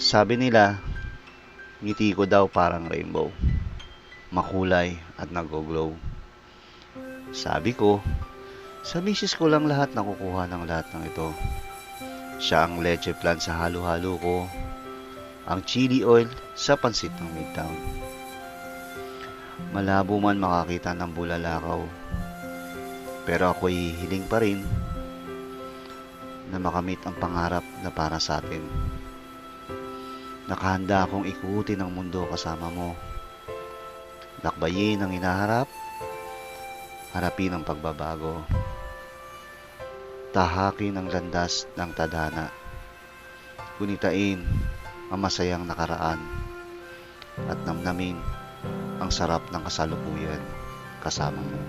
Sabi nila, ngiti ko daw parang rainbow, makulay at nag-glow. Sabi ko, sa misis ko lang lahat nakukuha ng lahat ng ito. Siya ang leche plan sa halo-halo ko, ang chili oil sa pansit ng Midtown. Malabo man makakita ng bulalakaw, pero ako'y hiling pa rin na makamit ang pangarap na para sa atin. Nakahanda akong ikutin ang mundo kasama mo. Lakbayin ang hinaharap, harapin ang pagbabago. Tahakin ang landas ng tadhana. Gunitain ang masayang nakaraan at namnamin ang sarap ng kasalukuyan kasama mo.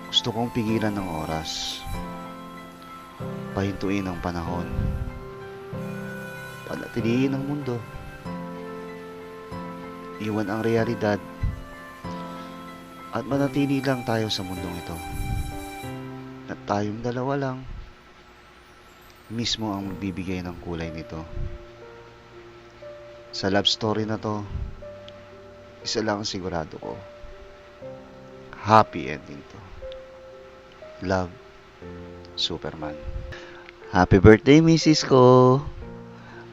Gusto kong pigilan ng oras, pahintuin ang panahon, panatilihin ang mundo, iwan ang realidad, at manatili lang tayo sa mundong ito. At tayong dalawa lang, mismo ang magbibigay ng kulay nito. Sa love story na to, isa lang ang sigurado ko. Happy ending to. Love, Superman. Happy birthday, Mrs. ko.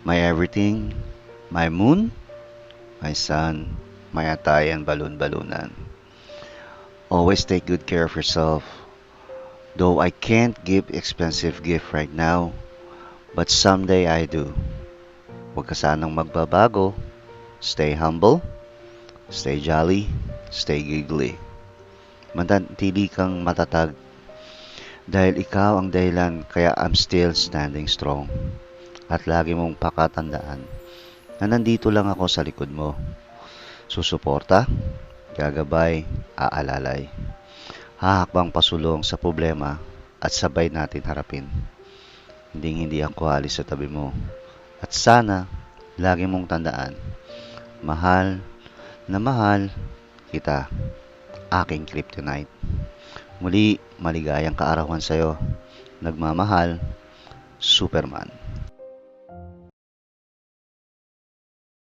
My everything, my moon, my sun, my atayan balon-balunan. Always take good care of yourself. Though I can't give expensive gift right now, but someday I do. Huwag ka sanang magbabago. Stay humble, stay jolly, stay giggly. Manatili kang matatag dahil ikaw ang dahilan kaya I'm still standing strong. At lagi mong pakatandaan na nandito lang ako sa likod mo. Susuporta, gagabay, aalalay. Hahakbang pasulong sa problema at sabay natin harapin. Hindi ako alis sa tabi mo. At sana, lagi mong tandaan, mahal na mahal kita, aking kryptonite. Muli, maligayang kaarawan sa'yo. Nagmamahal, Superman.